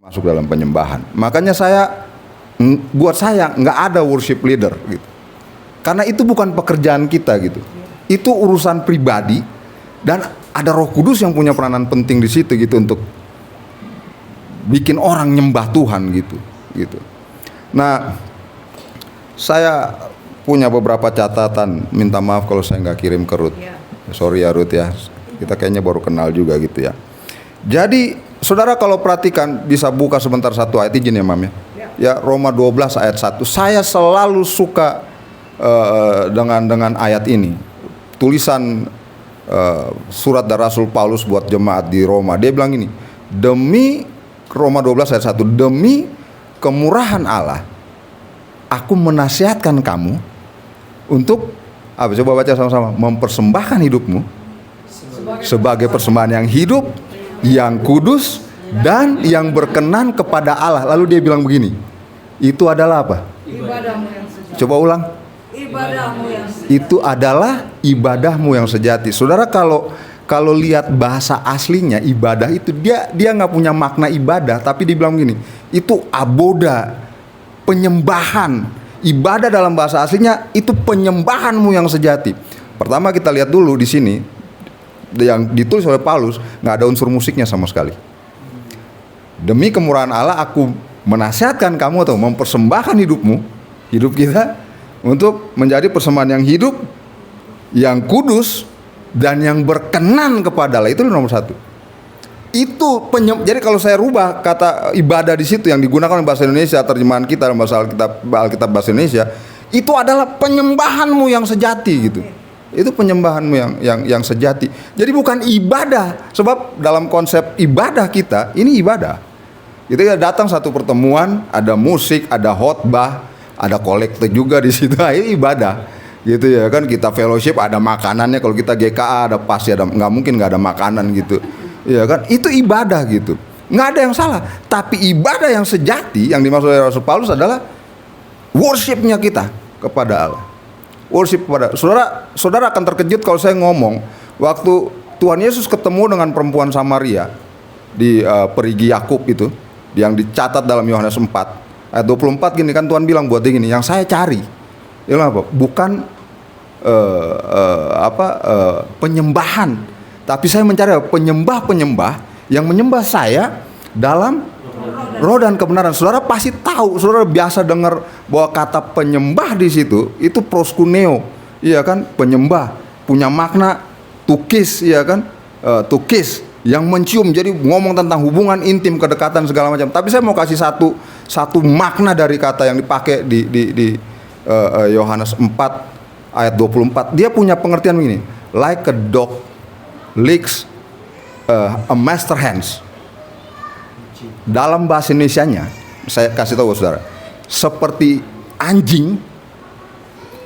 masuk dalam penyembahan. Makanya buat saya nggak ada worship leader gitu. Karena itu bukan pekerjaan kita gitu. Itu urusan pribadi dan ada Roh Kudus yang punya peranan penting di situ gitu untuk bikin orang nyembah Tuhan gitu. Nah, saya punya beberapa catatan. Minta maaf kalau saya nggak kirim ke Ruth. Sorry ya Ruth ya. Kita kayaknya baru kenal juga gitu ya. Jadi saudara kalau perhatikan, bisa buka sebentar satu ayat, izin ya Mam ya. Ya, Roma 12 ayat 1. Saya selalu suka dengan ayat ini. Tulisan surat dari Rasul Paulus buat jemaat di Roma. Dia bilang ini, demi Roma 12 ayat 1, demi kemurahan Allah, aku menasihatkan kamu untuk apa? Coba baca sama-sama. Mempersembahkan hidupmu sebagai persembahan yang hidup, yang kudus, dan yang berkenan kepada Allah. Lalu dia bilang begini, itu adalah apa? Ibadahmu yang sejati. Coba ulang. Ibadahmu yang sejati. Itu adalah ibadahmu yang sejati. Saudara kalau lihat bahasa aslinya ibadah itu, dia nggak punya makna ibadah, tapi dibilang begini, itu aboda, penyembahan. Ibadah dalam bahasa aslinya itu penyembahanmu yang sejati. Pertama kita lihat dulu di sini yang ditulis oleh Paulus, nggak ada unsur musiknya sama sekali. Demi kemurahan Allah aku menasihatkan kamu atau mempersembahkan hidup kita untuk menjadi persembahan yang hidup, yang kudus, dan yang berkenan kepada Allah. Itu nomor satu. Itu jadi kalau saya rubah kata ibadah di situ yang digunakan dalam bahasa Indonesia, terjemahan kita dalam bahasa Alkitab bahasa Indonesia, itu adalah penyembahanmu yang sejati gitu. Itu penyembahanmu yang sejati. Jadi bukan ibadah, sebab dalam konsep ibadah kita ini ibadah. Kita datang satu pertemuan, ada musik, ada khotbah, ada kolekte juga di situ, ini ibadah. Gitu ya kan, kita fellowship, ada makanannya. Kalau kita GKA ada pasti ada, nggak mungkin nggak ada makanan gitu. Ya kan, itu ibadah gitu. Nggak ada yang salah. Tapi ibadah yang sejati yang dimaksud oleh Rasul Paulus adalah worshipnya kita kepada Allah. Worship kepada saudara akan terkejut kalau saya ngomong waktu Tuhan Yesus ketemu dengan perempuan Samaria di perigi Yakub itu, yang dicatat dalam Yohanes 4 ayat 24 gini kan, Tuhan bilang buat dia gini, yang saya cari itu apa? Bukan penyembahan, tapi saya mencari penyembah yang menyembah saya dalam roh dan kebenaran. Saudara pasti tahu, saudara biasa dengar bahwa kata penyembah di situ itu proskuneo, iya kan? Penyembah punya makna tukis, iya kan? Tukis yang mencium, jadi ngomong tentang hubungan intim, kedekatan segala macam. Tapi saya mau kasih satu makna dari kata yang dipakai di Yohanes 4 ayat 24. Dia punya pengertian begini, like a dog licks a master hands. Dalam bahasa Indonesianya, saya kasih tahu saudara, seperti anjing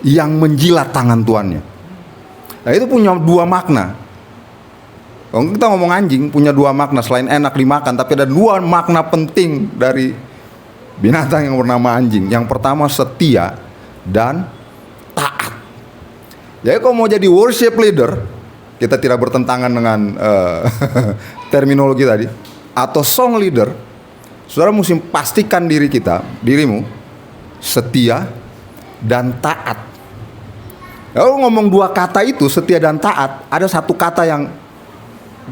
yang menjilat tangan tuannya. Nah itu punya dua makna. Kalau kita ngomong anjing punya dua makna, selain enak dimakan, tapi ada dua makna penting dari binatang yang bernama anjing. Yang pertama setia dan taat. Jadi kalau mau jadi worship leader, kita tidak bertentangan dengan terminologi tadi, atau song leader, saudara mesti pastikan dirimu setia dan taat. Kalau ngomong dua kata itu, setia dan taat, ada satu kata yang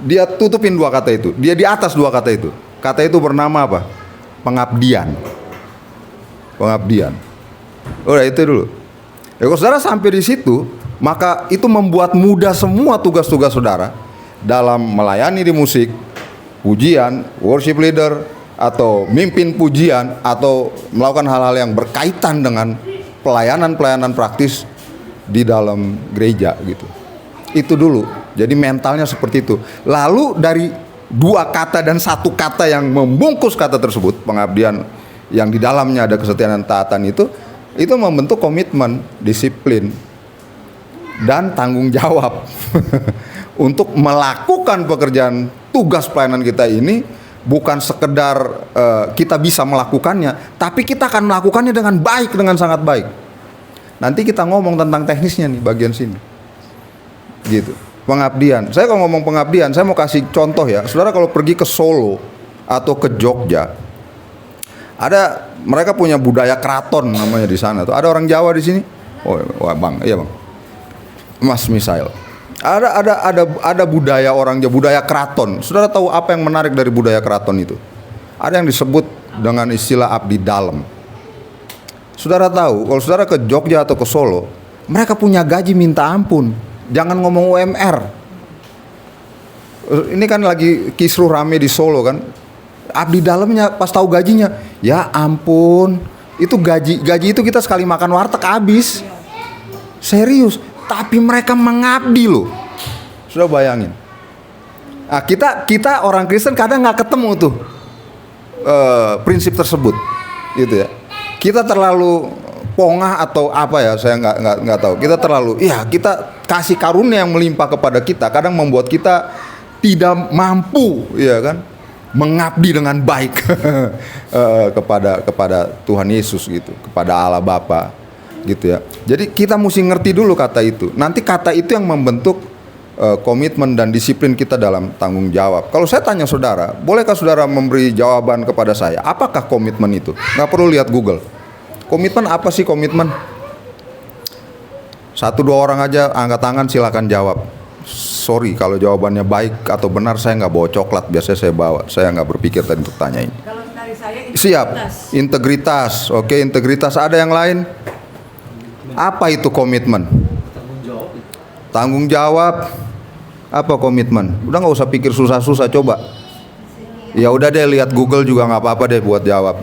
dia tutupin dua kata itu, dia di atas dua kata itu. Kata itu bernama apa? Pengabdian. Udah itu dulu. Ya, kalau saudara sampai di situ, maka itu membuat mudah semua tugas-tugas saudara dalam melayani di musik, pujian, worship leader, atau mimpin pujian, atau melakukan hal-hal yang berkaitan dengan pelayanan praktis di dalam gereja gitu. Itu dulu. Jadi mentalnya seperti itu. Lalu dari dua kata dan satu kata yang membungkus kata tersebut, pengabdian yang di dalamnya ada kesetiaan dan taatan, itu membentuk komitmen, disiplin, dan tanggung jawab untuk melakukan pekerjaan tugas pelayanan kita ini. Bukan sekedar kita bisa melakukannya, tapi kita akan melakukannya dengan baik, dengan sangat baik. Nanti kita ngomong tentang teknisnya nih bagian sini gitu. Pengabdian, saya kalau ngomong pengabdian, saya mau kasih contoh ya. Saudara kalau pergi ke Solo atau ke Jogja, Mereka punya budaya keraton namanya di sana tuh. Ada orang Jawa di sini? Oh, wah Bang, iya Bang. Mas Misail. Ada budaya orang Jawa, budaya keraton. Saudara tahu apa yang menarik dari budaya keraton itu? Ada yang disebut dengan istilah abdi dalam. Saudara tahu, kalau saudara ke Jogja atau ke Solo, mereka punya gaji minta ampun. Jangan ngomong UMR. Ini kan lagi kisruh rame di Solo kan. Abdi dalamnya pas tahu gajinya, ya ampun, itu gaji itu kita sekali makan warteg habis. Serius, tapi mereka mengabdi loh. Sudah bayangin. Nah, kita orang Kristen kadang nggak ketemu tuh prinsip tersebut, gitu ya. Kita terlalu pongah atau apa ya, saya nggak tahu. Kita terlalu, kita kasih karunia yang melimpah kepada kita, kadang membuat kita tidak mampu, ya kan, mengabdi dengan baik kepada Tuhan Yesus gitu, kepada Allah Bapa gitu ya. Jadi kita mesti ngerti dulu kata itu. Nanti kata itu yang membentuk komitmen dan disiplin kita dalam tanggung jawab. Kalau saya tanya saudara, bolehkah saudara memberi jawaban kepada saya? Apakah komitmen itu? Nggak perlu lihat Google. Komitmen apa sih komitmen? 1-2 orang aja angkat tangan, silakan jawab. Sorry kalau jawabannya baik atau benar, saya nggak bawa coklat, biasanya saya bawa. Saya nggak berpikir tadi untuk tanya ini. Kalau dari saya integritas. Siap, integritas. Oke, integritas. Ada yang lain? Apa itu komitmen? Tanggung jawab. Apa komitmen? Udah nggak usah pikir susah-susah, coba. Ya udah deh, lihat Google juga nggak apa-apa deh buat jawab.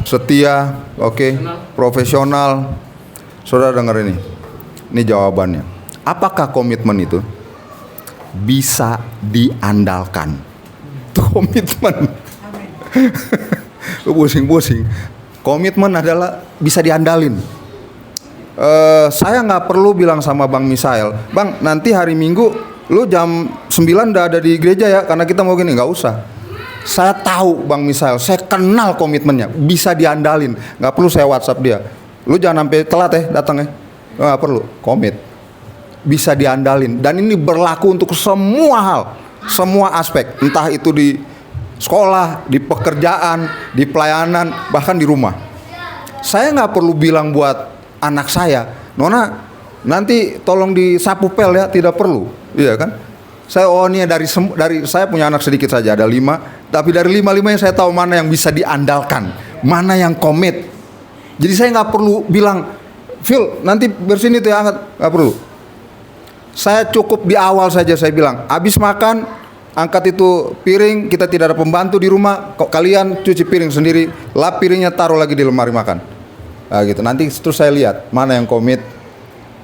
Setia, oke. Profesional. Saudara dengar ini jawabannya. Apakah komitmen itu bisa diandalkan? Itu komitmen. Lu pusing-pusing. Komitmen adalah bisa diandalin. Saya nggak perlu bilang sama Bang Misail, Bang nanti hari Minggu lu jam 9 udah ada di gereja ya, karena kita mau gini. Nggak usah. Saya tahu Bang Misail, saya kenal komitmennya, bisa diandalin. Nggak perlu saya WhatsApp dia, lu jangan sampai telat ya datang ya. Nggak perlu, komit. Bisa diandalin, dan ini berlaku untuk semua hal, semua aspek, entah itu di sekolah, di pekerjaan, di pelayanan, bahkan di rumah. Saya nggak perlu bilang buat anak saya, Nona nanti tolong disapu pel ya, tidak perlu, iya kan? Saya ini dari saya punya anak sedikit saja, ada 5, tapi dari 5-5 saya tahu mana yang bisa diandalkan, mana yang komit. Jadi saya nggak perlu bilang, Phil nanti bersihin itu ya, nggak perlu. Saya cukup di awal saja saya bilang, habis makan angkat itu piring, kita tidak ada pembantu di rumah, kok kalian cuci piring sendiri, lap piringnya, taruh lagi di lemari makan. Nah, gitu. Nanti terus saya lihat mana yang komit,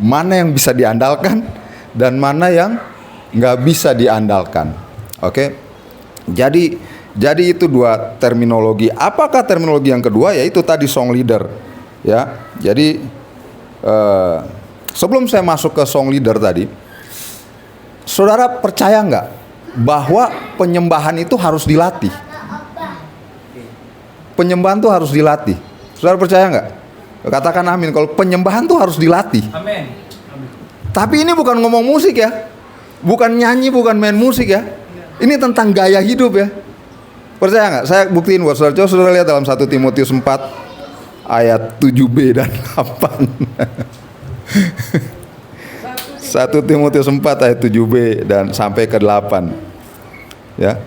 mana yang bisa diandalkan, dan mana yang nggak bisa diandalkan. Oke? Jadi itu 2 terminologi. Apakah terminologi yang kedua? Yaitu tadi song leader. Ya, jadi sebelum saya masuk ke song leader tadi, saudara percaya nggak bahwa penyembahan itu harus dilatih? Penyembahan itu harus dilatih. Saudara percaya nggak? Katakan amin. Kalau penyembahan itu harus dilatih. Amin. Tapi ini bukan ngomong musik ya, bukan nyanyi, bukan main musik ya. Ini tentang gaya hidup ya. Percaya nggak? Saya buktiin buat saudara. Coba saudara lihat dalam 1 Timotius 4 ayat 7b dan 8. 1 Timotius 4 ayat 7b dan sampai ke 8. Ya.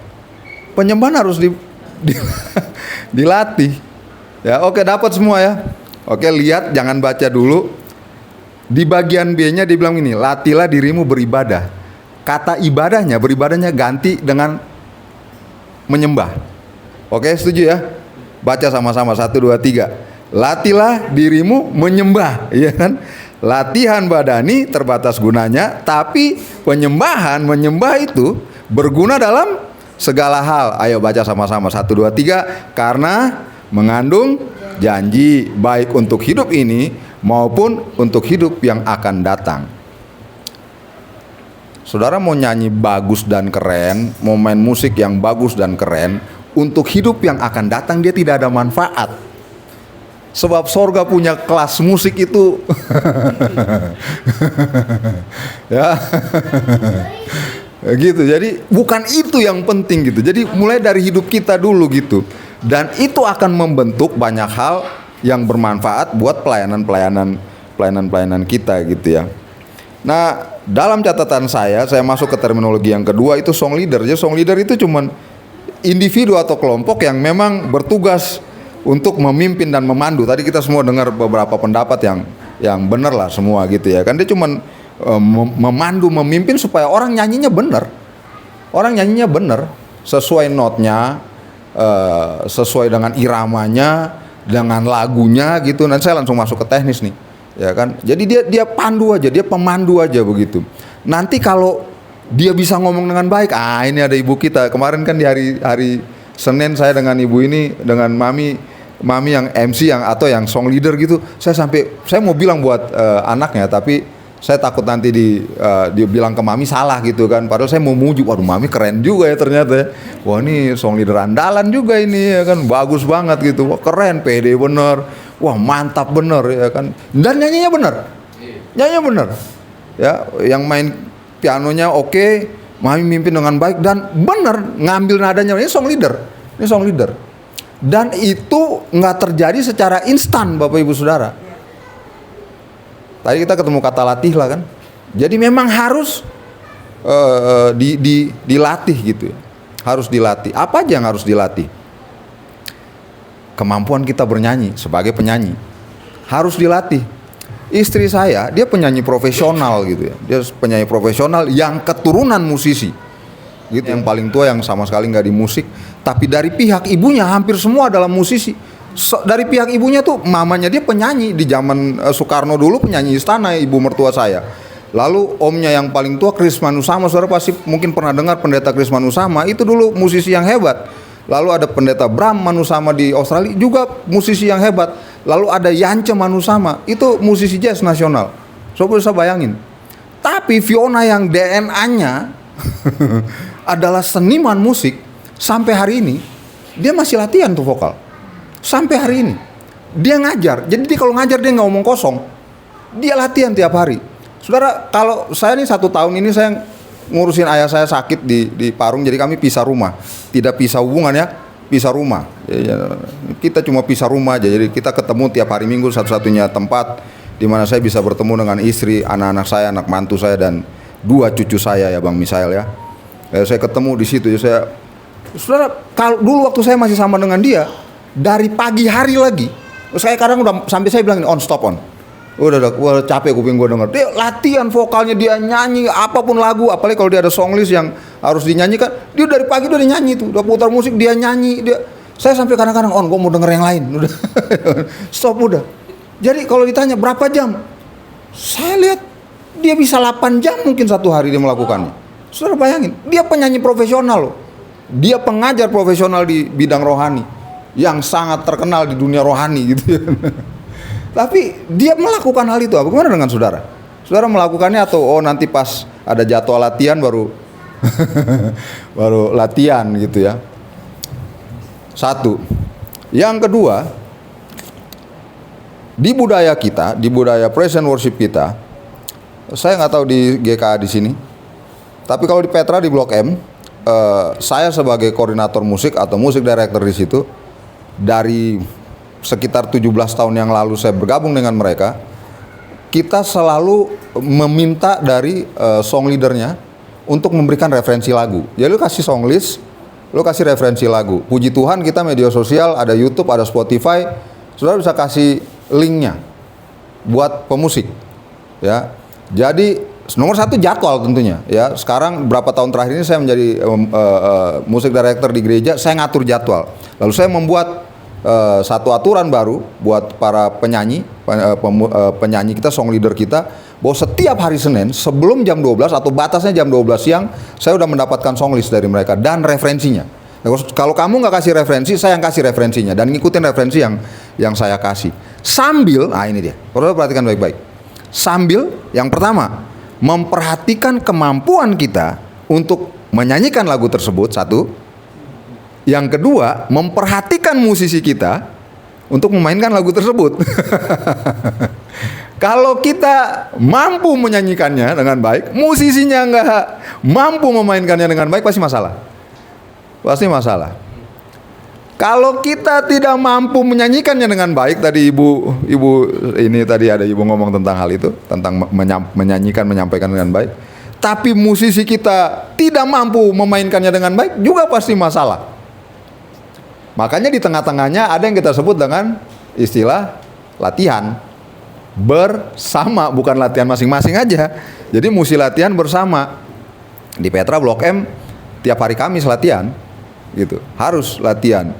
Penyembahan harus dilatih. Ya, oke, dapat semua ya. Oke, lihat, jangan baca dulu. Di bagian B-nya dibilang ini, latihlah dirimu beribadah. Kata beribadahnya ganti dengan menyembah. Oke, setuju ya? Baca sama-sama 1 2 3. Latihlah dirimu menyembah, ya kan? Latihan badani terbatas gunanya, tapi menyembah itu berguna dalam segala hal. Ayo baca sama-sama 1 2 3. Karena mengandung janji baik untuk hidup ini maupun untuk hidup yang akan datang. Saudara mau nyanyi bagus dan keren, mau main musik yang bagus dan keren, untuk hidup yang akan datang dia tidak ada manfaat. Sebab sorga punya kelas musik itu. Ya. Gitu. Jadi bukan itu yang penting gitu. Jadi mulai dari hidup kita dulu gitu. Dan itu akan membentuk banyak hal yang bermanfaat buat pelayanan kita gitu ya. Nah, dalam catatan saya masuk ke terminologi yang kedua, itu song leader. Jadi song leader itu cuman individu atau kelompok yang memang bertugas untuk memimpin dan memandu. Tadi kita semua dengar beberapa pendapat yang benar lah semua gitu ya. Kan dia cuman memandu, memimpin supaya orang nyanyinya benar. Orang nyanyinya benar, sesuai notnya, sesuai dengan iramanya, dengan lagunya gitu. Nanti saya langsung masuk ke teknis nih. Ya kan? Jadi dia pandu aja, dia pemandu aja begitu. Nanti kalau dia bisa ngomong dengan baik, ini ada ibu kita. Kemarin kan di hari Senin saya dengan ibu ini, dengan mami yang MC atau yang song leader gitu. Saya mau bilang buat anaknya, tapi saya takut nanti dia bilang ke mami salah gitu kan. Padahal saya mau muji, waduh mami keren juga ya ternyata ya. Wah ini song leader andalan juga ini ya kan, bagus banget gitu. Wah keren, pede bener. Wah mantap bener ya kan. Dan nyanyinya bener. Nyanyinya bener. Ya, yang main pianonya oke, mami mimpin dengan baik dan bener ngambil nadanya. Ini song leader. Ini song leader. Dan itu nggak terjadi secara instan, Bapak Ibu Saudara. Tadi kita ketemu kata latih lah kan. Jadi memang harus dilatih gitu ya. Harus dilatih. Apa aja yang harus dilatih? Kemampuan kita bernyanyi sebagai penyanyi harus dilatih. Istri saya, dia penyanyi profesional gitu ya. Dia penyanyi profesional yang keturunan musisi. Gitu, yang paling tua yang sama sekali nggak di musik, tapi dari pihak ibunya hampir semua adalah musisi. Dari pihak ibunya tuh mamanya dia penyanyi di zaman Soekarno dulu, penyanyi istana ibu mertua saya. Lalu omnya yang paling tua Kris Manusama, saudara pasti mungkin pernah dengar pendeta Kris Manusama, itu dulu musisi yang hebat. Lalu ada pendeta Bram Manusama di Australia juga musisi yang hebat. Lalu ada Yance Manusama, itu musisi jazz nasional. Sobat bisa bayangin. Tapi Fiona yang DNA-nya adalah seniman musik, sampai hari ini dia masih latihan tuh vokal. Sampai hari ini dia ngajar. Jadi dia kalau ngajar dia nggak ngomong kosong. Dia latihan tiap hari. Saudara, kalau saya nih 1 tahun ini saya ngurusin ayah saya sakit di Parung, jadi kami pisah rumah. Tidak pisah hubungan ya, pisah rumah. Kita cuma pisah rumah aja. Jadi kita ketemu tiap hari Minggu, satu-satunya tempat di mana saya bisa bertemu dengan istri, anak-anak saya, anak mantu saya dan 2 cucu saya ya Bang Misael ya. Saya ketemu di situ. Saudara, kalau dulu waktu saya masih sama dengan dia, dari pagi hari lagi, saya kadang udah sampai saya bilang on stop on. Udah capek kuping gue denger. Dia latihan vokalnya, dia nyanyi apapun lagu, apalagi kalau dia ada song list yang harus dinyanyikan, dia dari pagi udah nyanyi tuh, udah putar musik dia nyanyi. Saya sampai kadang-kadang gue mau denger yang lain, udah stop udah. Jadi kalau ditanya berapa jam, saya lihat dia bisa 8 jam mungkin satu hari dia melakukannya. Saudara bayangin, dia penyanyi profesional loh, dia pengajar profesional di bidang rohani yang sangat terkenal di dunia rohani gitu ya. Tapi dia melakukan hal itu. Bagaimana dengan saudara? Saudara melakukannya atau nanti pas ada jadwal latihan baru baru latihan gitu ya. Satu. Yang kedua, di budaya kita, di budaya praise and worship kita, saya nggak tahu di GKA di sini, tapi kalau di Petra di Blok M, saya sebagai koordinator musik atau musik director di situ, dari sekitar 17 tahun yang lalu saya bergabung dengan mereka, kita selalu meminta dari song leadernya untuk memberikan referensi lagu. Jadi lu kasih song list, lu kasih referensi lagu. Puji Tuhan kita media sosial, ada YouTube, ada Spotify, saudara bisa kasih linknya buat pemusik. Ya, jadi nomor 1 jadwal tentunya. Ya, sekarang berapa tahun terakhir ini saya menjadi musik director di gereja, saya ngatur jadwal. Lalu saya membuat satu aturan baru buat para penyanyi, penyanyi kita, song leader kita, bahwa setiap hari Senin sebelum jam 12 atau batasnya jam 12 siang, saya udah mendapatkan song list dari mereka dan referensinya. Kalau kamu nggak kasih referensi, saya yang kasih referensinya dan ngikutin referensi yang saya kasih. Sambil, ini dia, perlu perhatikan baik-baik. Sambil, yang pertama, memperhatikan kemampuan kita untuk menyanyikan lagu tersebut, 1. Yang kedua, memperhatikan musisi kita untuk memainkan lagu tersebut. Kalau kita mampu menyanyikannya dengan baik, musisinya nggak mampu memainkannya dengan baik, pasti masalah. Pasti masalah. Kalau kita tidak mampu menyanyikannya dengan baik, tadi ibu ini tadi ada ibu ngomong tentang hal itu, tentang menyanyikan, menyampaikan dengan baik. Tapi musisi kita tidak mampu memainkannya dengan baik, juga pasti masalah. Makanya di tengah-tengahnya ada yang kita sebut dengan istilah latihan bersama, bukan latihan masing-masing aja. Jadi mesti latihan bersama. Di Petra Blok M tiap hari Kamis latihan, gitu. Harus latihan.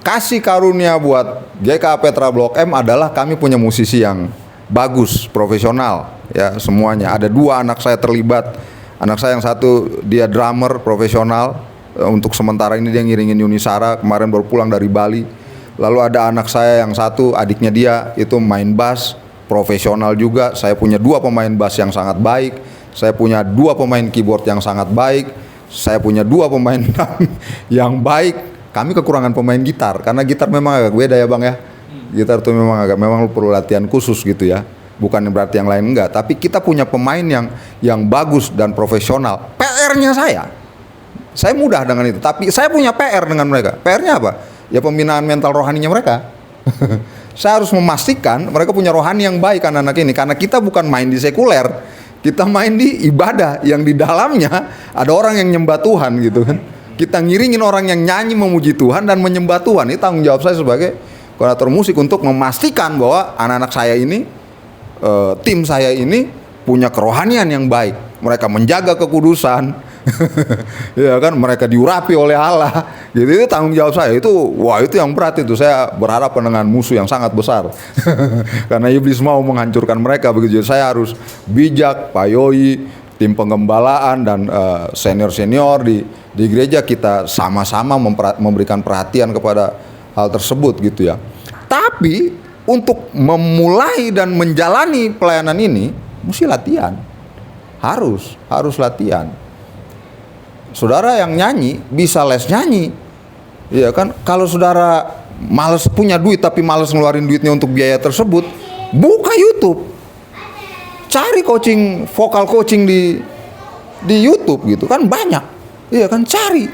Kasih karunia buat GK Petra Blok M adalah kami punya musisi yang bagus, profesional, ya semuanya. Ada 2 anak saya terlibat. Anak saya yang satu dia drummer profesional. Untuk sementara ini dia ngiringin Yuni Sara, kemarin baru pulang dari Bali. Lalu ada anak saya yang satu, adiknya dia itu main bass profesional juga. Saya punya 2 pemain bass yang sangat baik. Saya punya 2 pemain keyboard yang sangat baik. Saya punya 2 pemain drum yang baik. Kami kekurangan pemain gitar karena gitar memang agak beda ya Bang ya. Gitar tuh memang perlu latihan khusus gitu ya. Bukan berarti yang lain enggak, tapi kita punya pemain yang bagus dan profesional. PR-nya saya mudah dengan itu, tapi saya punya PR dengan mereka. PR-nya apa? Ya pembinaan mental rohaninya mereka. Saya harus memastikan mereka punya rohani yang baik anak-anak ini, karena kita bukan main di sekuler, kita main di ibadah yang di dalamnya ada orang yang nyembah Tuhan gitu kan. Kita ngiringin orang yang nyanyi memuji Tuhan dan menyembah Tuhan. Ini tanggung jawab saya sebagai koordinator musik untuk memastikan bahwa anak-anak saya ini, tim saya ini punya kerohanian yang baik. Mereka menjaga kekudusan, ya kan, mereka diurapi oleh Allah. Gitu, itu tanggung jawab saya. Itu yang berat itu. Saya berhadapan dengan musuh yang sangat besar. Karena iblis mau menghancurkan mereka begitu. Jadi saya harus bijak, Pak Yoi, tim penggembalaan dan senior-senior di gereja kita sama-sama memberikan perhatian kepada hal tersebut gitu ya. Tapi untuk memulai dan menjalani pelayanan ini mesti latihan. Harus latihan. Saudara yang nyanyi bisa les nyanyi. Iya kan? Kalau saudara malas punya duit tapi malas ngeluarin duitnya untuk biaya tersebut, buka YouTube. Cari vokal coaching di YouTube gitu kan, banyak. Iya kan, cari.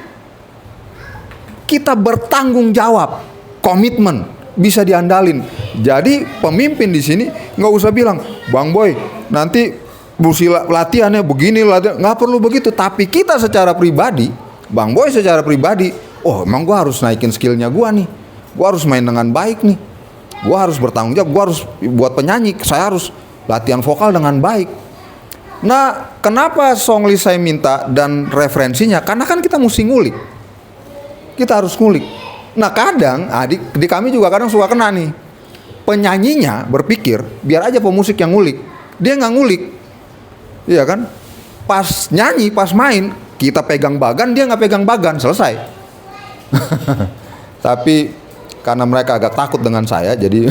Kita bertanggung jawab, komitmen, bisa diandalin. Jadi pemimpin di sini nggak usah bilang, Bang Boy, nanti mesti latihannya begini, nggak perlu begitu. Tapi kita secara pribadi, Bang Boy secara pribadi, oh emang gue harus naikin skillnya gue nih, gue harus main dengan baik nih, gue harus bertanggung jawab, gue harus buat penyanyi, saya harus latihan vokal dengan baik. Nah, kenapa songlist saya minta dan referensinya? Karena kan kita mesti ngulik. Kita harus ngulik. Nah, kadang di kami juga kadang suka kena nih. Penyanyinya berpikir, biar aja pemusik yang ngulik. Dia nggak ngulik. Iya kan? Pas nyanyi, pas main, kita pegang bagan, dia nggak pegang bagan, selesai. Tapi karena mereka agak takut dengan saya, jadi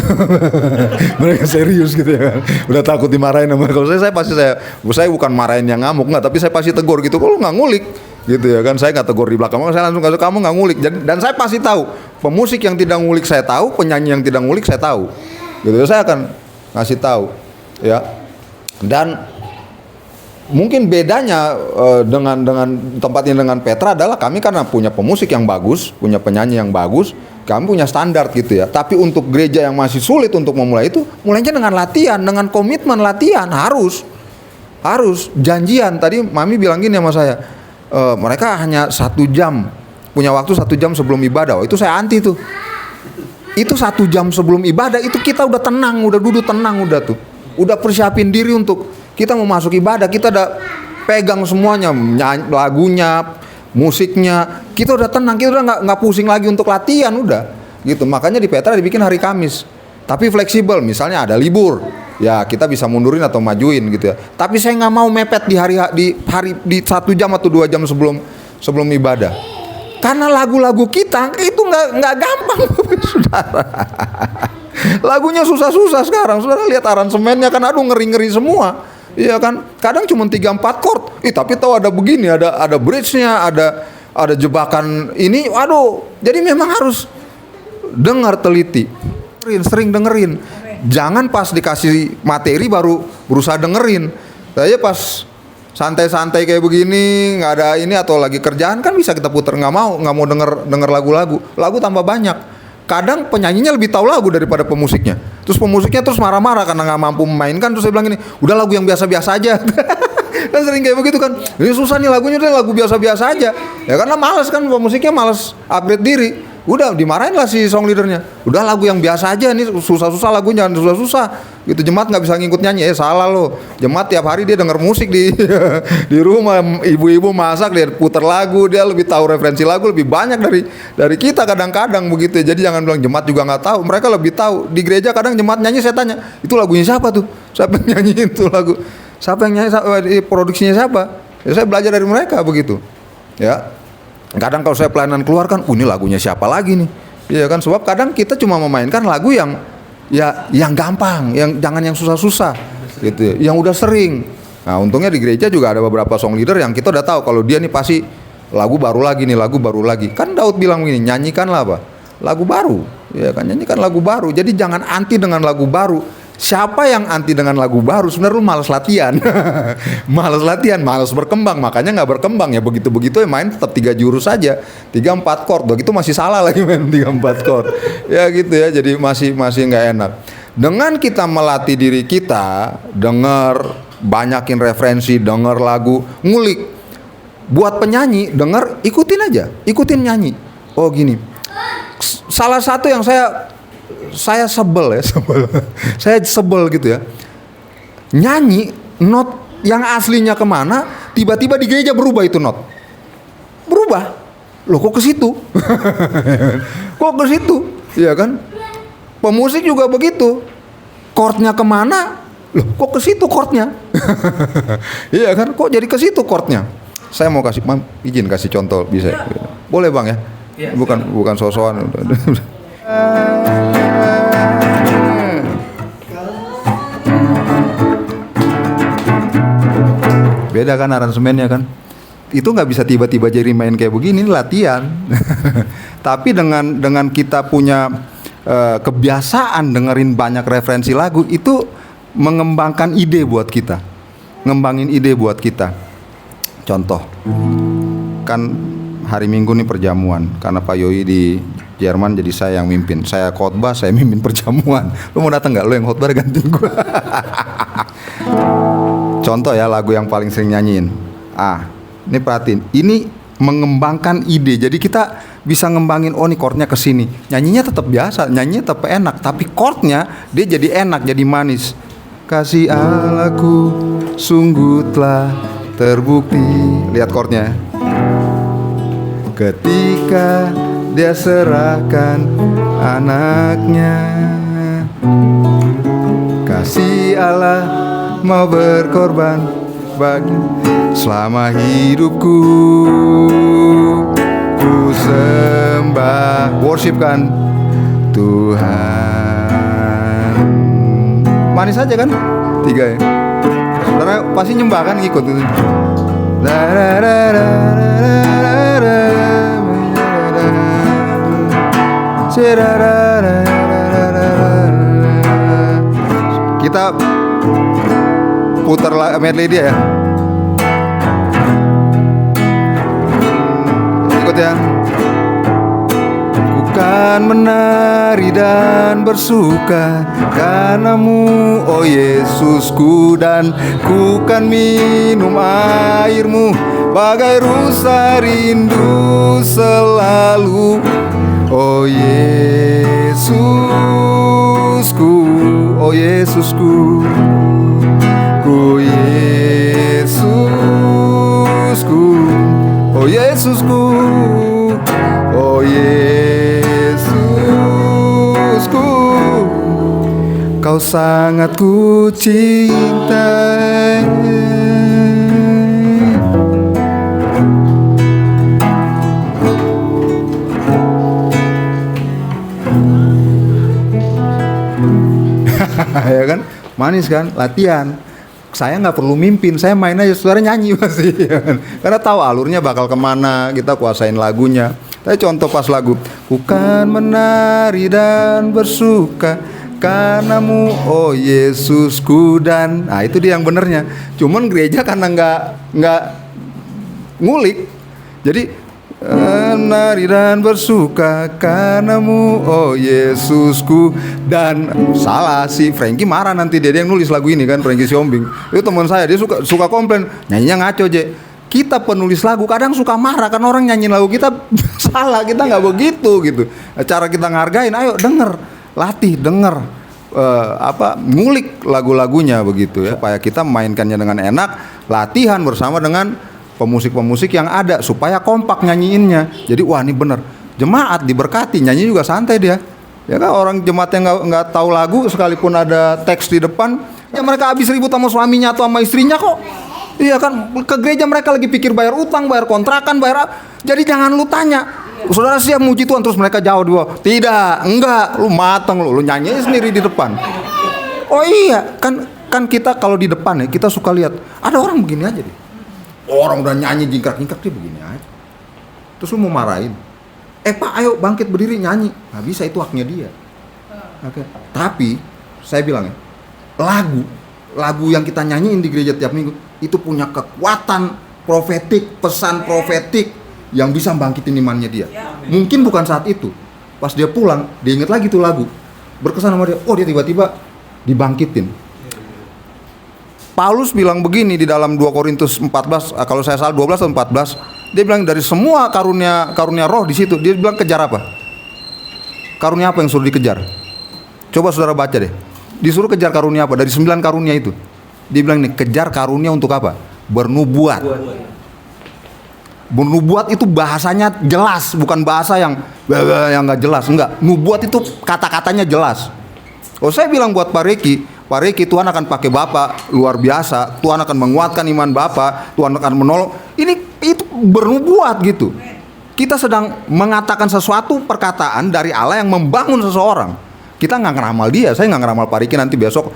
mereka serius gitu ya kan. Udah takut dimarahin sama. Kalau saya bukan marahin yang ngamuk, nggak, tapi saya pasti tegur gitu. Kalau nggak ngulik, gitu ya kan. Saya nggak tegur di belakang, saya langsung kasih, kamu nggak ngulik. Dan saya pasti tahu, pemusik yang tidak ngulik saya tahu, penyanyi yang tidak ngulik saya tahu. Gitu, saya akan ngasih tahu, ya. Dan mungkin bedanya dengan tempatnya dengan Petra adalah kami karena punya pemusik yang bagus, punya penyanyi yang bagus, kami punya standar gitu ya. Tapi untuk gereja yang masih sulit untuk memulai itu, mulainya dengan latihan, dengan komitmen latihan, harus janjian. Tadi Mami bilang gini sama saya, mereka hanya 1 jam, punya waktu 1 jam sebelum ibadah. Itu saya anti tuh. Itu 1 jam sebelum ibadah itu kita udah tenang, udah duduk tenang, udah tuh, udah persiapin diri untuk kita mau masuk ibadah, kita udah pegang semuanya, lagunya, musiknya, kita udah tenang, kita udah nggak pusing lagi untuk latihan, udah gitu. Makanya di Petra dibikin hari Kamis, tapi fleksibel, misalnya ada libur, ya kita bisa mundurin atau majuin gitu ya. Tapi saya nggak mau mepet di hari 1 jam atau 2 jam sebelum ibadah, karena lagu-lagu kita itu nggak gampang, saudara. Lagunya susah-susah sekarang, saudara lihat aransemennya kan, aduh ngeri-ngeri semua. Iya kan, kadang cuma 3-4 chord. Tapi tahu ada begini, ada bridge-nya, ada jebakan ini. Waduh, jadi memang harus dengar teliti. Sering dengerin. Jangan pas dikasih materi baru berusaha dengerin. Saya pas santai-santai kayak begini, nggak ada ini atau lagi kerjaan kan bisa kita puter. Nggak mau denger lagu tambah banyak. Kadang penyanyinya lebih tahu lagu daripada pemusiknya. Terus pemusiknya terus marah-marah karena nggak mampu memainkan. Terus saya bilang gini, udah lagu yang biasa-biasa aja. Kan sering kayak begitu kan. Ini susah nih lagunya, udah lagu biasa-biasa aja. Ya karena males kan, pemusiknya males upgrade diri. Udah dimarahin lah si song leadernya. Udah lagu yang biasa aja nih, susah-susah lagunya, jangan susah-susah. Gitu jemaat nggak bisa ngikut nyanyi. Salah lo. Jemaat tiap hari dia denger musik di di rumah, ibu-ibu masak dia puter lagu, dia lebih tahu referensi lagu lebih banyak dari kita kadang-kadang begitu. Jadi jangan bilang jemaat juga nggak tahu, mereka lebih tahu. Di gereja kadang jemaat nyanyi saya tanya, itu lagunya siapa tuh? Siapa yang nyanyi itu lagu? Siapa yang nyanyi? Produksinya siapa? Ya saya belajar dari mereka begitu. Ya. Kadang kalau saya pelayanan keluar kan, ini lagunya siapa lagi nih? Iya kan, sebab kadang kita cuma memainkan lagu yang gampang, yang jangan yang susah-susah gitu ya, yang udah sering. Nah, untungnya di gereja juga ada beberapa song leader yang kita udah tahu kalau dia nih pasti lagu baru lagi nih, lagu baru lagi. Kan Daud bilang gini, nyanyikanlah apa? Lagu baru. Ya kan, nyanyikan lagu baru. Jadi jangan anti dengan lagu baru. Siapa yang anti dengan lagu baru? Sebenarnya lu malas latihan. Malas berkembang, makanya nggak berkembang ya begitu-begitu ya main tetap 3 jurus saja, 3-4 chord. Begitu masih salah lagi main 3-4 chord. Ya gitu ya, jadi masih nggak enak. Dengan kita melatih diri kita, denger, banyakin referensi, denger lagu, ngulik. Buat penyanyi, denger, ikutin nyanyi. Oh gini. Salah satu yang saya sebel. Saya sebel gitu ya. Nyanyi not yang aslinya kemana, tiba-tiba di gereja berubah itu not. Berubah. Loh kok ke situ? Kok ke situ? Iya kan? Pemusik juga begitu. Chordnya kemana? Loh kok ke situ chordnya? Iya kan? Kok jadi ke situ chordnya? Saya mau izin kasih contoh bisa. Boleh Bang ya? Bukan sosokan. Beda kan aransemennya kan. Itu nggak bisa tiba-tiba jadi main kayak begini, latihan. Tapi dengan kita punya kebiasaan dengerin banyak referensi lagu, itu mengembangkan ide buat kita. Ngembangin ide buat kita. Contoh, kan hari Minggu nih perjamuan, karena Pak Yoi di Jerman jadi saya yang mimpin. Saya khotbah, saya mimpin perjamuan. Lu mau datang nggak? Lu yang khotbah ganti gua. Contoh ya lagu yang paling sering nyanyiin. Ini perhatiin. Ini mengembangkan ide. Jadi kita bisa ngembangin, oh nih chordnya ke sini. Nyanyinya tetap biasa, nyanyinya tetap enak, tapi chordnya dia jadi enak, jadi manis. Kasih Allahku sungguh telah terbukti. Lihat chordnya. Ketika dia serahkan anaknya, kasih Allah mau berkorban bagi selama hidupku. Ku sembah, worship kan Tuhan. Manis aja kan? 3 ya. Saudara pasti nyembah kan, ngikut gitu. Kita putar medley dia ya. Ikut ya. Ku kan menari dan bersuka karenamu, oh Yesusku, dan ku kan minum airmu bagai rusa rindu selalu. Oh Yesusku, oh Yesusku, ku Yesusku, oh Yesusku, oh Yesusku, kau sangat ku cintai. Ya kan, manis kan, latihan. Saya nggak perlu mimpin, saya main aja, saudara nyanyi pasti. Ya kan? Karena tahu alurnya bakal kemana, kita kuasain lagunya. Tapi contoh pas lagu, bukan menari dan bersuka karenamu oh Yesusku dan. Nah itu dia yang benernya. Cuman gereja karena nggak ngulik, jadi menari dan bersuka karenamu oh Yesusku dan. Salah, si Frankie marah nanti, dia yang nulis lagu ini kan, Frankie Siombing. Itu teman saya, dia suka komplain, nyanyinya ngaco je. Kita penulis lagu kadang suka marah kan orang nyanyiin lagu kita salah, kita nggak begitu gitu. Cara kita ngargain, ayo denger, latih denger, ngulik lagu-lagunya begitu ya, supaya kita mainkannya dengan enak, latihan bersama dengan pemusik-pemusik yang ada supaya kompak nyanyiinnya. Jadi wah ini bener, jemaat diberkati, nyanyi juga santai dia. Ya kan, orang jemaat yang nggak tahu lagu sekalipun ada teks di depan, ya mereka habis ribut sama suaminya atau sama istrinya kok. Iya kan, ke gereja mereka lagi pikir bayar utang, bayar kontrakan, jadi jangan lu tanya, saudara siap muji Tuhan, terus mereka jawab di bawah, tidak, enggak, lu mateng, lu nyanyi sendiri di depan. Oh iya, kan kita kalau di depan ya, kita suka lihat ada orang begini aja deh. Orang udah nyanyi jingkrak-jingkrak dia begini aja. Terus lu mau marahin. Pak ayo bangkit berdiri nyanyi. Nggak bisa, itu haknya dia. Oke. Tapi saya bilang ya, lagu yang kita nyanyiin di gereja tiap minggu itu punya kekuatan profetik, pesan profetik yang bisa bangkitin imannya dia. Mungkin bukan saat itu, pas dia pulang dia inget lagi tuh lagu, berkesan sama dia. Oh dia tiba-tiba dibangkitin. Paulus bilang begini di dalam 2 Korintus 14, kalau saya salah 12 atau 14, dia bilang dari semua karunia roh di situ, dia bilang kejar apa? Karunia apa yang suruh dikejar? Coba saudara baca deh. Disuruh kejar karunia apa? Dari 9 karunia itu. Dia bilang nih, kejar karunia untuk apa? Bernubuat. Bernubuat itu bahasanya jelas, bukan bahasa yang nggak jelas, enggak. Nubuat itu kata-katanya jelas. Oh saya bilang buat Pak Reki, Tuhan akan pakai Bapak luar biasa. Tuhan akan menguatkan iman Bapak. Tuhan akan menolong. Itu bernubuat gitu. Kita sedang mengatakan sesuatu perkataan dari Allah yang membangun seseorang. Kita nggak ngeramal dia. Saya nggak ngeramal Pak Reki nanti besok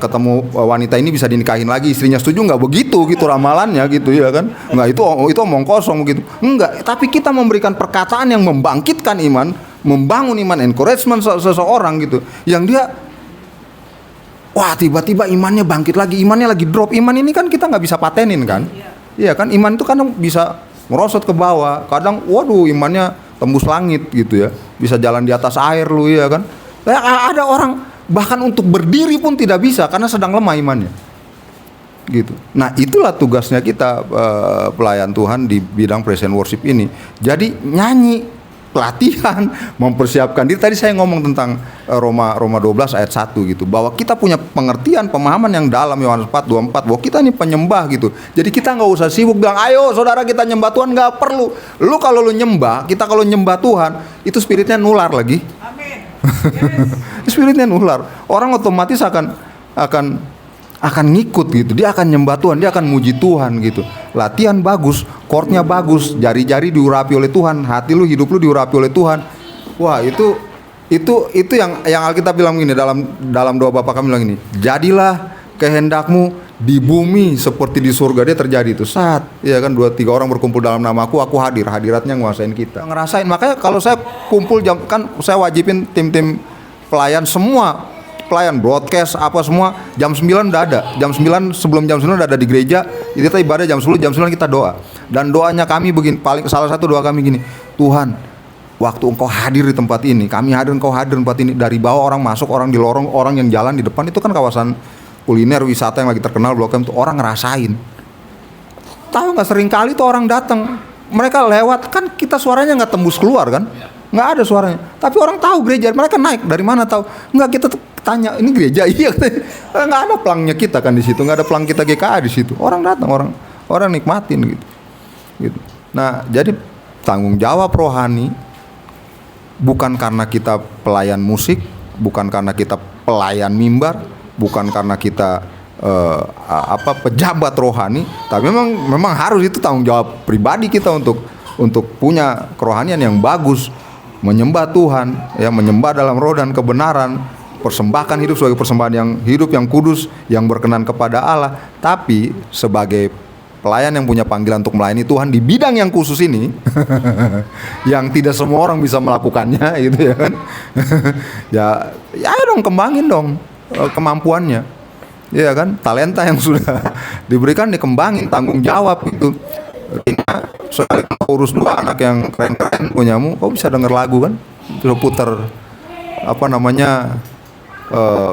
ketemu wanita ini bisa dinikahin lagi, istrinya setuju, nggak begitu gitu ramalannya gitu ya kan. Nggak, itu omong kosong gitu. Enggak, tapi kita memberikan perkataan yang membangkitkan iman, membangun iman, encouragement seseorang gitu. Yang dia wah tiba-tiba imannya bangkit lagi, imannya lagi drop. Iman ini kan kita nggak bisa patenin kan. Iya kan, iman itu kadang bisa merosot ke bawah, kadang waduh imannya tembus langit gitu ya, bisa jalan di atas air lu ya kan. Ada orang bahkan untuk berdiri pun tidak bisa karena sedang lemah imannya gitu. Nah itulah tugasnya kita pelayan Tuhan di bidang praise and worship ini. Jadi nyanyi, latihan, mempersiapkan diri. Tadi saya ngomong tentang Roma 12 ayat 1 gitu, bahwa kita punya pengertian, pemahaman yang dalam. Yohanes 4:24 bahwa kita ini penyembah gitu. Jadi kita nggak usah sibuk bilang ayo saudara kita nyembah Tuhan, nggak perlu. Lu kalau lu nyembah, kita kalau nyembah Tuhan itu spiritnya nular lagi. Amin. Spiritnya nular. Orang otomatis akan ngikut gitu. Dia akan nyembah Tuhan, dia akan muji Tuhan gitu. Latihan bagus, chordnya bagus, jari-jari diurapi oleh Tuhan, hati lu, hidup lu diurapi oleh Tuhan. Wah, itu yang Alkitab bilang gini dalam doa Bapa Kami bilang ini. Jadilah kehendakmu di bumi seperti di surga. Dia terjadi itu saat ya kan 2-3 orang berkumpul dalam namaku, aku hadir. Hadiratnya nguasain kita. Ngerasain. Makanya kalau saya kumpul kan saya wajibin tim-tim pelayan semua, pelayan broadcast apa semua jam 9 udah ada. Jam 9 sebelum jam 9 udah ada di gereja. Kita ibadah jam 10, jam 9 kita doa. Dan doanya kami begini, salah satu doa kami gini. Tuhan, waktu Engkau hadir di tempat ini, kami hadir, Engkau hadir di tempat ini. Dari bawah orang masuk, orang di lorong, orang yang jalan di depan, itu kan kawasan kuliner wisata yang lagi terkenal Blok M, tuh orang ngerasain. Tahu nggak, sering kali tuh orang datang, mereka lewat kan kita suaranya nggak tembus keluar kan, nggak ada suaranya. Tapi orang tahu gereja, mereka naik dari mana tahu? Nggak, kita tanya ini gereja iya, nggak ada pelangnya kita kan di situ, nggak ada pelang kita GKA di situ. Orang datang, orang nikmatin gitu. Nah jadi tanggung jawab rohani bukan karena kita pelayan musik, bukan karena kita pelayan mimbar, bukan karena kita pejabat rohani, tapi memang harus itu tanggung jawab pribadi kita untuk punya kerohanian yang bagus, menyembah Tuhan, ya menyembah dalam roh dan kebenaran, persembahkan hidup sebagai persembahan yang hidup, yang kudus, yang berkenan kepada Allah. Tapi sebagai pelayan yang punya panggilan untuk melayani Tuhan di bidang yang khusus ini, yang tidak semua orang bisa melakukannya, gitu ya kan? ya ayo dong, kembangin dong kemampuannya, ya kan? Talenta yang sudah diberikan dikembangin, tanggung jawab gitu. Sekali urus 2 anak yang keren-keren punyamu, kau bisa denger lagu kan? Terus puter apa namanya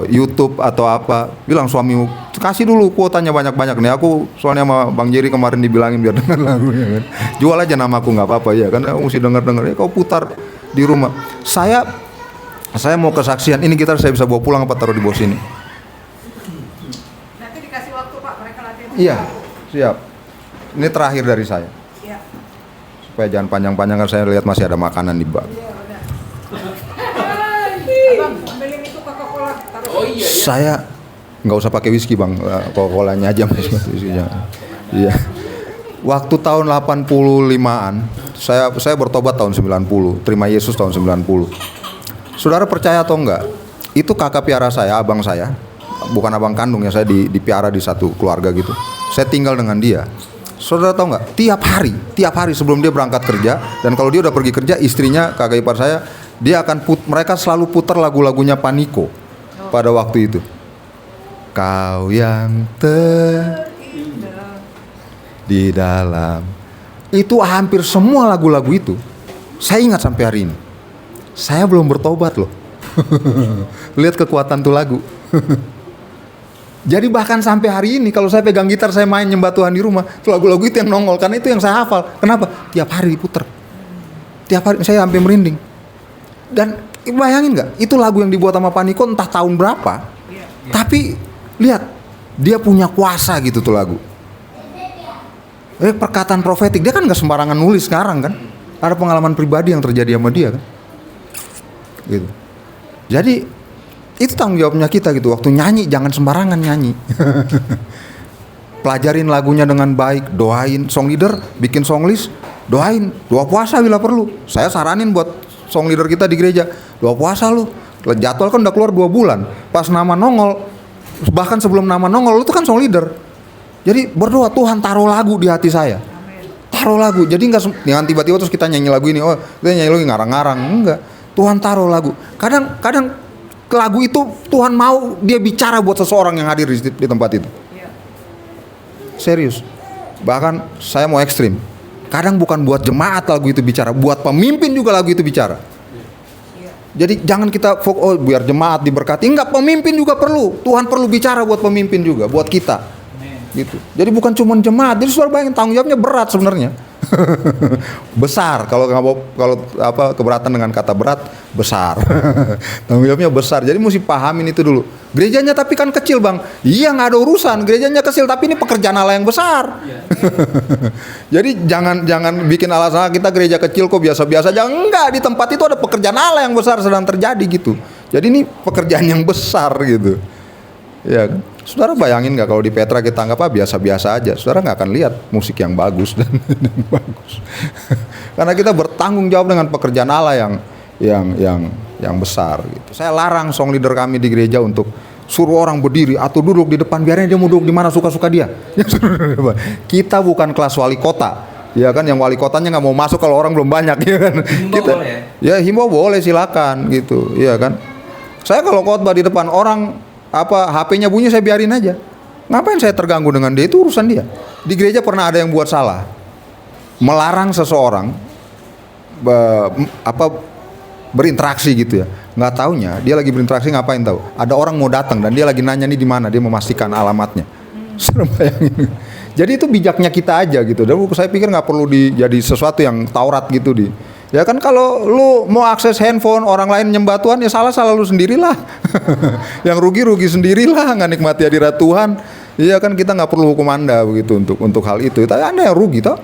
YouTube atau apa, bilang suamimu kasih dulu kuotanya banyak-banyak nih, aku soalnya sama Bang Jerry kemarin dibilangin biar denger lagunya kan, jual aja namaku nggak apa-apa ya kan, aku mesti denger ya, kau putar di rumah. Saya mau kesaksian, ini gitar saya bisa bawa pulang apa taruh di bawah sini? Nanti dikasih waktu Pak, mereka latihan. Iya, siap. Ini terakhir dari saya. Iya. Supaya jangan panjang-panjang, saya lihat masih ada makanan di bak. Iya, udah. Abang, ambilin itu Coca-Cola, taruh. Oh iya, iya. Saya nggak usah pakai whisky bang, Coca-Colanya aja mas, whisky-nya. Iya. Waktu tahun 85-an, saya bertobat tahun 90, terima Yesus tahun 90. Saudara percaya atau enggak? Itu kakak piara saya, abang saya, bukan abang kandung ya, saya dipiara di satu keluarga gitu. Saya tinggal dengan dia. Saudara tahu nggak? Tiap hari sebelum dia berangkat kerja, dan kalau dia udah pergi kerja, istrinya kakak ipar saya, dia akan mereka selalu putar lagu-lagunya Paniko pada waktu itu. Kau yang di dalam, itu hampir semua lagu-lagu itu saya ingat sampai hari ini. Saya belum bertobat loh. Lihat kekuatan tuh lagu. Jadi bahkan sampai hari ini kalau saya pegang gitar, saya main nyembah Tuhan di rumah, tuh lagu-lagu itu yang nongol, karena itu yang saya hafal. Kenapa? Tiap hari diputer. Tiap hari saya sampai merinding. Dan bayangin nggak? Itu lagu yang dibuat sama Paniko entah tahun berapa. Tapi lihat, dia punya kuasa gitu tuh lagu. Perkataan profetik, dia kan nggak sembarangan nulis sekarang kan. Ada pengalaman pribadi yang terjadi sama dia kan. Gitu. Jadi itu tanggung jawabnya kita gitu. Waktu nyanyi jangan sembarangan nyanyi. Pelajarin lagunya dengan baik, doain. Song leader bikin song list, doain, doa puasa bila perlu. Saya saranin buat song leader kita di gereja, doa puasa lu. Jadwal kan udah keluar 2 bulan. Pas nama nongol, bahkan sebelum nama nongol, lu tuh kan song leader. Jadi berdoa, Tuhan taruh lagu di hati saya. Taruh lagu. Jadi nggak dengan tiba-tiba terus kita nyanyi lagu ini, oh kita nyanyi lagu ngarang-ngarang, enggak. Tuhan taruh lagu. Kadang lagu itu Tuhan mau dia bicara buat seseorang yang hadir di tempat itu. Serius. Bahkan saya mau ekstrim. Kadang bukan buat jemaat lagu itu bicara, buat pemimpin juga lagu itu bicara. Jadi jangan kita biar jemaat diberkati. Enggak, pemimpin juga perlu. Tuhan perlu bicara buat pemimpin juga, buat kita. Gitu. Jadi bukan cuma jemaat. Jadi saudara bayangin, tanggung jawabnya berat sebenarnya. Besar. Kalau keberatan dengan kata berat, besar. Tanggung jawabnya besar. Jadi mesti pahamin itu dulu. Gerejanya tapi kan kecil bang. Iya, nggak ada urusan. Gerejanya kecil tapi ini pekerjaan Allah yang besar. Jadi jangan bikin alasan kita gereja kecil kok biasa-biasa. Jangan, enggak, di tempat itu ada pekerjaan Allah yang besar sedang terjadi gitu. Jadi ini pekerjaan yang besar gitu. Ya, saudara bayangin nggak kalau di Petra kita anggap biasa-biasa aja, saudara nggak akan lihat musik yang bagus dan yang bagus. Karena kita bertanggung jawab dengan pekerjaan Allah yang besar gitu. Saya larang song leader kami di gereja untuk suruh orang berdiri atau duduk di depan, biarnya dia mau duduk di mana suka-suka dia. Kita bukan kelas wali kota, ya kan, yang wali kotanya nggak mau masuk kalau orang belum banyak, ya kan. Himbau Kita, boleh ya himbau boleh, silakan gitu, ya kan. Saya kalau khotbah di depan orang HP-nya bunyi, saya biarin aja. Ngapain saya terganggu dengan dia? Itu urusan dia. Di gereja pernah ada yang buat salah, melarang seseorang berinteraksi gitu ya. Nggak taunya dia lagi berinteraksi, ngapain tahu? Ada orang mau datang dan dia lagi nanya nih di mana, dia memastikan alamatnya. Bayangin. Jadi itu bijaknya kita aja gitu. Dan saya pikir nggak perlu jadi sesuatu yang Taurat gitu di. Ya kan, kalau lu mau akses handphone orang lain nyembah Tuhan, ya salah lu sendirilah. Yang rugi sendirilah, nggak nikmati hadirat Tuhan. Iya kan, kita nggak perlu hukum Anda begitu untuk hal itu. Tapi Anda yang rugi toh.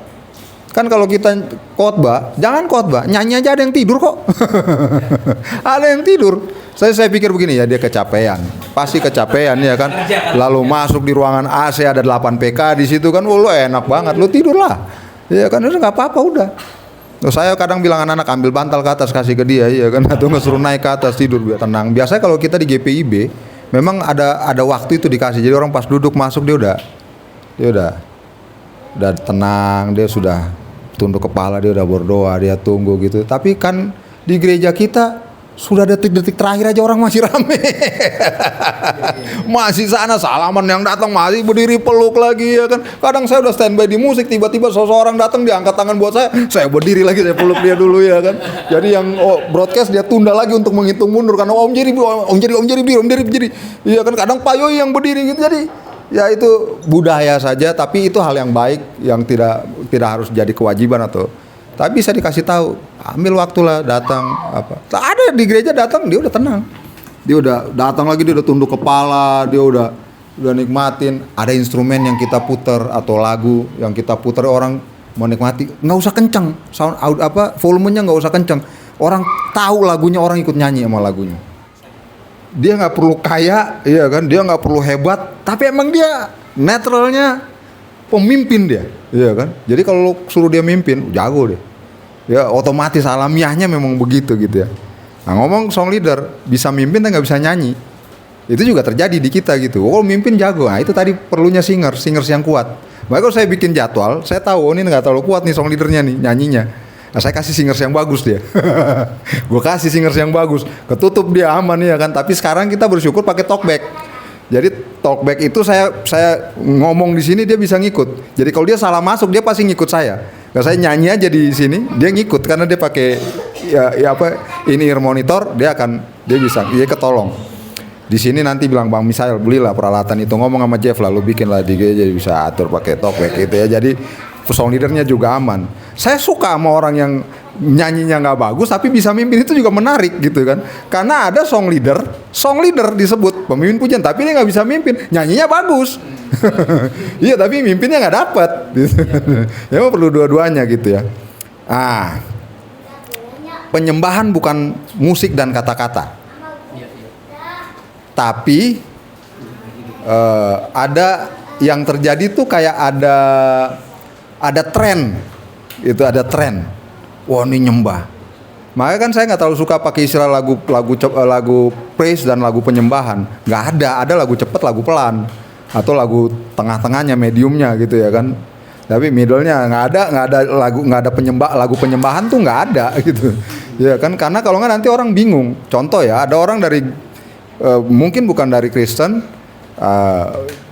Kan kalau kita khotbah, jangan khotbah, nyanyi aja, ada yang tidur kok. Ada yang tidur. Saya pikir begini ya, dia kecapean. Pasti kecapean ya kan. Lalu masuk di ruangan AC ada 8 PK di situ kan, lu enak banget, lu tidurlah. Ya kan, udah nggak apa-apa udah. Saya kadang bilang anak-anak, ambil bantal ke atas kasih ke dia, ya kan, atau nggak suruh naik ke atas tidur biar tenang. Biasanya kalau kita di GPIB memang ada waktu itu dikasih, jadi orang pas duduk masuk dia udah udah tenang, dia sudah tunduk kepala, dia udah berdoa, dia tunggu gitu. Tapi kan di gereja kita sudah detik-detik terakhir aja orang masih rame. Masih sana salaman, yang datang masih berdiri peluk lagi ya kan. Kadang saya udah standby di musik, tiba-tiba seseorang datang dia angkat tangan buat saya berdiri lagi, saya peluk dia dulu ya kan. Jadi yang broadcast dia tunda lagi untuk menghitung mundur karena Om Jerry iya kan. Kadang Pak Yoi yang berdiri gitu. Jadi ya itu budaya saja, tapi itu hal yang baik yang tidak harus jadi kewajiban atau. Tapi bisa dikasih tahu, ambil waktu lah datang apa. Ada di gereja datang dia udah tenang. Dia udah datang lagi, dia udah tunduk kepala, dia udah nikmatin. Ada instrumen yang kita puter atau lagu yang kita puter, orang mau nikmati, nggak usah kencang. Sound volumenya nggak usah kencang. Orang tahu lagunya, orang ikut nyanyi sama lagunya. Dia nggak perlu kaya, iya kan? Dia nggak perlu hebat, tapi emang dia naturalnya pemimpin dia, iya kan? Jadi kalau suruh dia mimpin, jago deh. Ya otomatis alamiahnya memang begitu gitu ya. Nah ngomong song leader, bisa mimpin tapi nggak bisa nyanyi. Itu juga terjadi di kita gitu. Oh mimpin jago, nah itu tadi perlunya singers yang kuat. Makanya kalau saya bikin jadwal, saya tahu ini nggak terlalu kuat nih song leadernya nih, nyanyinya. Nah saya kasih singers yang bagus dia. Gue kasih singers yang bagus, ketutup dia aman ya kan. Tapi sekarang kita bersyukur pakai talkback. Jadi talkback itu saya ngomong di sini dia bisa ngikut. Jadi kalau dia salah masuk dia pasti ngikut saya. Kalau saya nyanyi aja di sini dia ngikut karena dia pakai ini ear monitor, dia bisa ketolong. Di sini nanti bilang Bang Misael belilah peralatan itu, ngomong sama Jeff lah, lu bikin lah di gereja bisa atur pakai talkback gitu ya. Jadi song leadernya juga aman. Saya suka sama orang yang nyanyinya nggak bagus tapi bisa mimpin, itu juga menarik gitu kan. Karena ada song leader disebut pemimpin pujian tapi dia nggak bisa mimpin, nyanyinya bagus. Iya tapi mimpinnya nggak dapat. Ya perlu dua-duanya gitu ya. Penyembahan bukan musik dan kata-kata, tapi ada yang terjadi tuh kayak ada tren, itu ada tren. Wah ini nyembah. Makanya kan saya nggak terlalu suka pakai istilah lagu praise dan lagu penyembahan. Nggak ada lagu cepat, lagu pelan, atau lagu tengah-tengahnya, mediumnya gitu ya kan. Tapi middle-nya nggak ada lagu penyembahan tuh nggak ada gitu. Ya kan, karena kalau nggak nanti orang bingung. Contoh ya, ada orang dari mungkin bukan dari Kristen,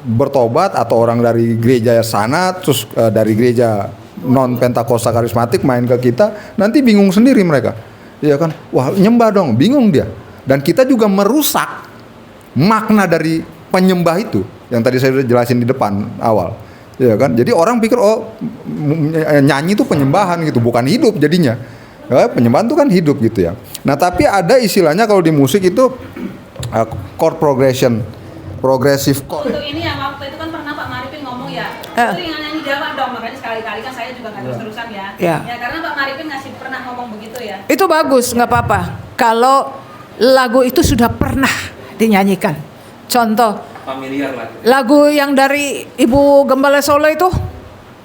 bertobat, atau orang dari gereja sana terus dari gereja non Pentakosta karismatik main ke kita, nanti bingung sendiri mereka. Iya kan? Wah, nyembah dong, bingung dia. Dan kita juga merusak makna dari penyembah itu yang tadi saya sudah jelasin di depan awal. Iya kan? Jadi orang pikir nyanyi itu penyembahan gitu, bukan hidup jadinya. Penyembahan itu kan hidup gitu ya. Nah, tapi ada istilahnya kalau di musik itu chord progressive chord. Untuk ini ya, waktu itu kan pernah Pak Maripin ngomong ya, itu yang nyanyi Jawa dong, makanya sekali-kali kan saya juga nggak terus-terusan ya. Ya karena Pak Maripin pernah ngomong begitu ya. Itu bagus, nggak apa-apa. Kalau lagu itu sudah pernah dinyanyikan. Contoh, familiar lagi. Lagu yang dari Ibu Gembala Solo itu.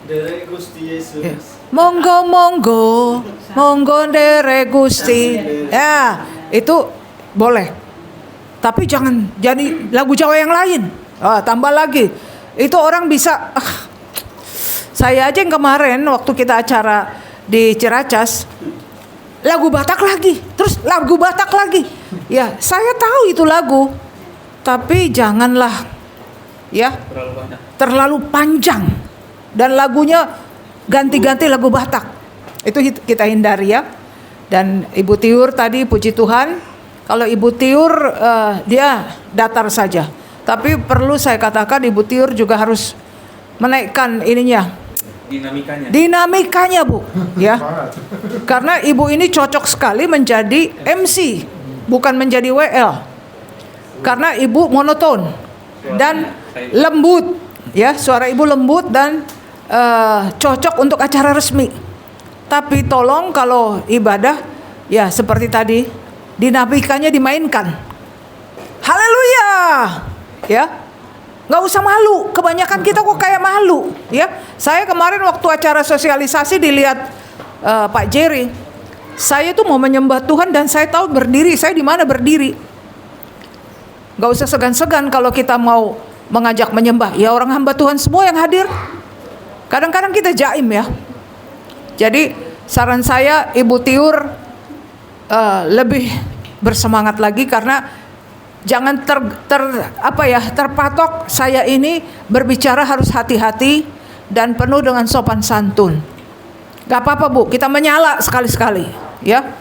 Dari Gusti Yesus. Ya. Monggo dere Gusti. Ya, itu boleh. Tapi jangan jadi lagu Jawa yang lain. Tambah lagi. Itu orang bisa saya aja yang kemarin waktu kita acara di Ciracas, lagu Batak lagi, terus lagu Batak lagi. Ya, saya tahu itu lagu. Tapi janganlah ya terlalu panjang dan lagunya ganti-ganti lagu Batak. Itu kita hindari ya. Dan Ibu Tiur tadi puji Tuhan, kalau Ibu Tiur dia datar saja. Tapi perlu saya katakan Ibu Tiur juga harus menaikkan dinamikanya Bu ya. Karena Ibu ini cocok sekali menjadi MC, bukan menjadi WL. Karena Ibu monoton dan lembut ya, suara Ibu lembut dan cocok untuk acara resmi. Tapi tolong kalau ibadah ya seperti tadi, dinamikanya dimainkan. Haleluya ya, nggak usah malu. Kebanyakan kita kok kayak malu ya. Saya kemarin waktu acara sosialisasi dilihat Pak Jerry, saya tuh mau menyembah Tuhan dan saya tahu berdiri, saya di mana berdiri. Nggak usah segan-segan kalau kita mau mengajak menyembah. Ya orang hamba Tuhan semua yang hadir. Kadang-kadang kita jaim ya. Jadi saran saya Ibu Tiur lebih bersemangat lagi, karena jangan terpatok saya ini berbicara harus hati-hati dan penuh dengan sopan santun. Gak apa-apa Bu, kita menyala sekali-sekali ya.